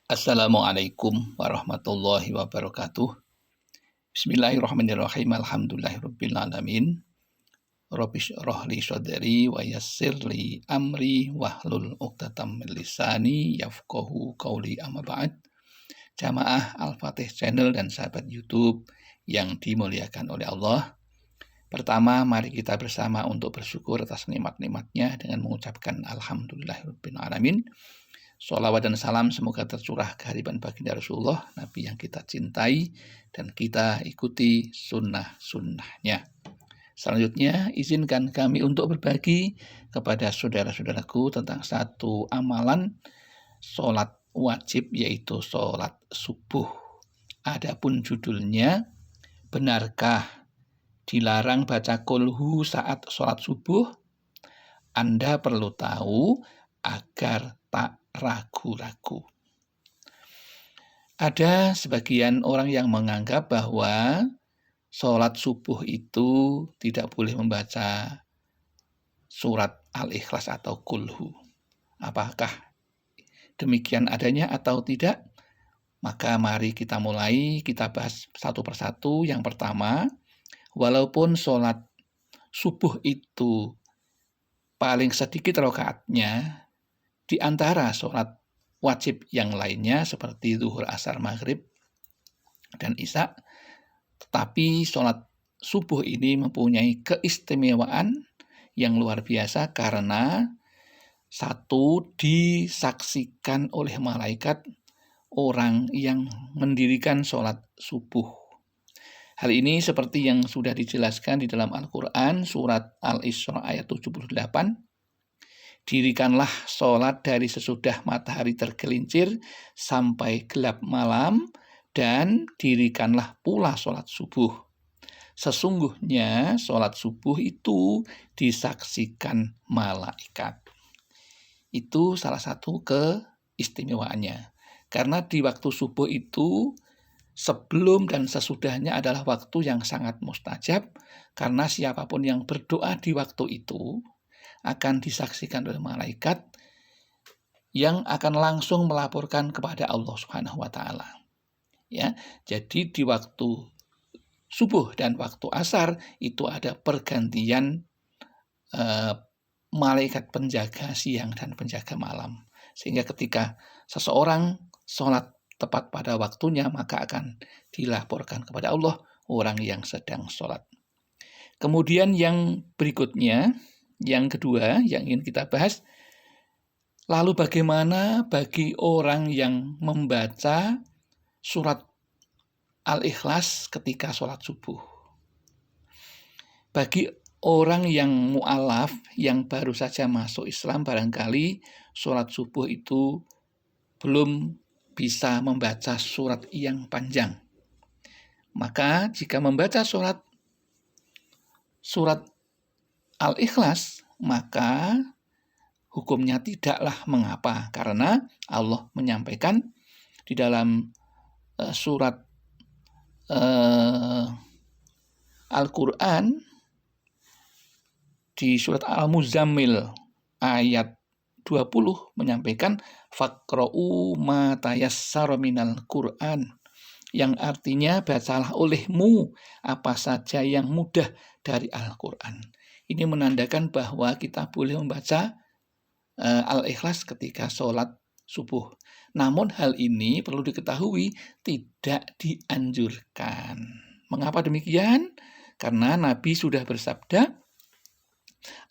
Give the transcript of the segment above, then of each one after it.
Assalamualaikum warahmatullahi wabarakatuh. Bismillahirrahmanirrahim. Alhamdulillahirabbil alamin. Rabbi shrah li sadri wa yassir li amri wahlul 'uqdatam min lisani yafqahu qauli, amma ba'd. Jamaah Al-Fatih Channel dan sahabat YouTube yang dimuliakan oleh Allah. Pertama, mari kita bersama untuk bersyukur atas nikmat-nikmatnya dengan mengucapkan alhamdulillahirabbil alamin. Sholawat dan salam semoga tercurah kehadiran baginda Rasulullah, Nabi yang kita cintai dan kita ikuti sunnah-sunnahnya. Selanjutnya, izinkan kami untuk berbagi kepada saudara-saudaraku tentang satu amalan sholat wajib, yaitu sholat subuh. Adapun judulnya, benarkah dilarang baca kulhu saat sholat subuh? Anda perlu tahu agar tak ragu-ragu. Ada sebagian orang yang menganggap bahwa sholat subuh itu tidak boleh membaca surat Al-Ikhlas atau kulhu. Apakah demikian adanya atau tidak? Maka mari kita mulai, kita bahas satu persatu. Yang pertama, walaupun sholat subuh itu paling sedikit rakaatnya di antara sholat wajib yang lainnya seperti zuhur, asar, maghrib, dan isya, tetapi sholat subuh ini mempunyai keistimewaan yang luar biasa karena satu, disaksikan oleh malaikat orang yang mendirikan sholat subuh. Hal ini seperti yang sudah dijelaskan di dalam Al-Quran, surat Al-Isra ayat 78, dirikanlah sholat dari sesudah matahari tergelincir sampai gelap malam, dan dirikanlah pula sholat subuh. Sesungguhnya sholat subuh itu disaksikan malaikat. Itu salah satu keistimewaannya. Karena di waktu subuh itu, sebelum dan sesudahnya adalah waktu yang sangat mustajab, karena siapapun yang berdoa di waktu itu akan disaksikan oleh malaikat yang akan langsung melaporkan kepada Allah Subhanahu wa taala. Ya, jadi di waktu subuh dan waktu asar itu ada pergantian malaikat penjaga siang dan penjaga malam. Sehingga ketika seseorang sholat tepat pada waktunya, maka akan dilaporkan kepada Allah orang yang sedang sholat. Kemudian yang berikutnya, yang kedua yang ingin kita bahas, lalu bagaimana bagi orang yang membaca surat Al-Ikhlas ketika sholat subuh? Bagi orang yang mu'alaf, yang baru saja masuk Islam, barangkali sholat subuh itu belum bisa membaca surat yang panjang. Maka jika membaca surat Al-Ikhlas, maka hukumnya tidaklah mengapa, karena Allah menyampaikan di dalam surat Al-Quran, di surat Al-Muzammil ayat 20 menyampaikan faqra'u ma tayassara minal Qur'an, yang artinya bacalah olehmu apa saja yang mudah dari Al-Quran. Ini menandakan bahwa kita boleh membaca Al-Ikhlas ketika sholat subuh. Namun hal ini perlu diketahui tidak dianjurkan. Mengapa demikian? Karena Nabi sudah bersabda,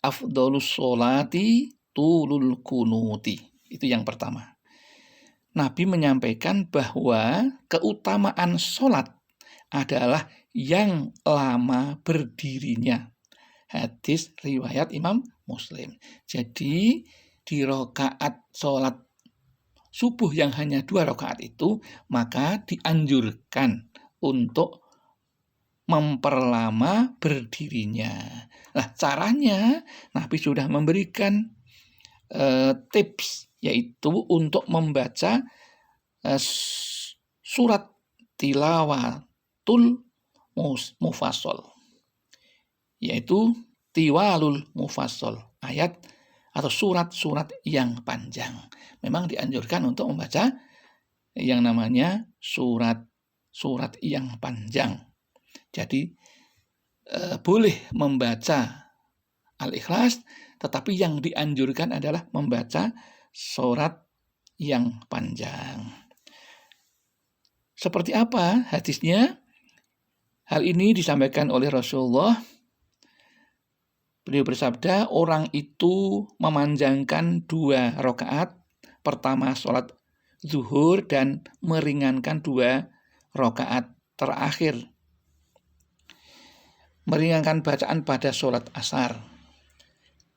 afdhalus sholati tulul kunuti. Itu yang pertama. Nabi menyampaikan bahwa keutamaan sholat adalah yang lama berdirinya. Hadis riwayat Imam Muslim. Jadi di rakaat sholat subuh yang hanya 2 rakaat itu, maka dianjurkan untuk memperlama berdirinya. Nah, caranya Nabi sudah memberikan tips, yaitu untuk membaca surat tilawatul mufassal, yaitu tiwalul mufassal, ayat atau surat-surat yang panjang. Memang dianjurkan untuk membaca yang namanya surat yang panjang. Jadi boleh membaca Al-Ikhlas, tetapi yang dianjurkan adalah membaca surat yang panjang. Seperti apa hadisnya? Hal ini disampaikan oleh Rasulullah. Beliau bersabda, orang itu memanjangkan 2 rakaat, pertama sholat zuhur dan meringankan 2 rakaat terakhir. Meringankan bacaan pada sholat asar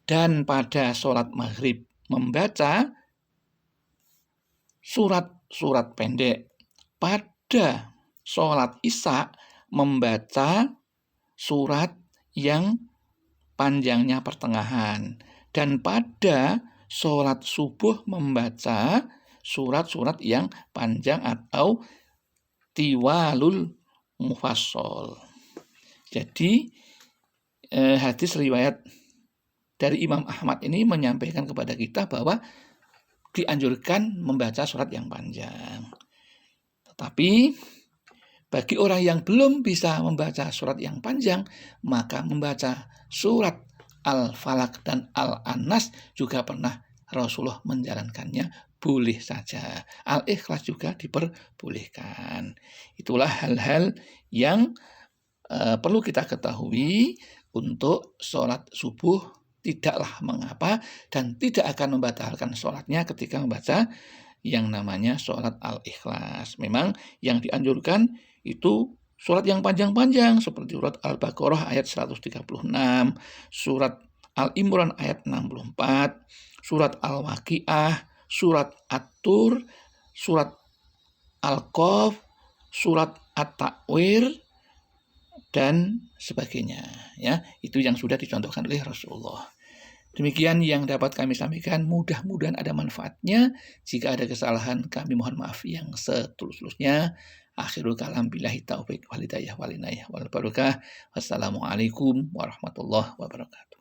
dan pada sholat maghrib membaca surat-surat pendek. Pada sholat isya membaca surat yang panjangnya pertengahan. Dan pada sholat subuh membaca surat-surat yang panjang atau tiwalul mufassal. Jadi hadis riwayat dari Imam Ahmad ini menyampaikan kepada kita bahwa dianjurkan membaca surat yang panjang. Tetapi bagi orang yang belum bisa membaca surat yang panjang, maka membaca surat Al-Falaq dan Al-Anas juga pernah Rasulullah menjalankannya, boleh saja. Al-Ikhlas juga diperbolehkan. Itulah hal-hal yang perlu kita ketahui untuk sholat subuh. Tidaklah mengapa dan tidak akan membatalkan sholatnya ketika membaca yang namanya sholat Al-Ikhlas. Memang yang dianjurkan itu surat yang panjang-panjang seperti surat Al-Baqarah ayat 136, surat Al-Imran ayat 64, surat Al-Waqiah, surat At-Tur, surat Al-Qaf, surat At-Takwir, dan sebagainya. Ya, itu yang sudah dicontohkan oleh Rasulullah. Demikian yang dapat kami sampaikan, mudah-mudahan ada manfaatnya. Jika ada kesalahan, kami mohon maaf yang setulus-tulusnya. Akhirul kalam, billahi taufiq wal hidayah wal inayah wal barakah. Wassalamualaikum warahmatullahi wabarakatuh.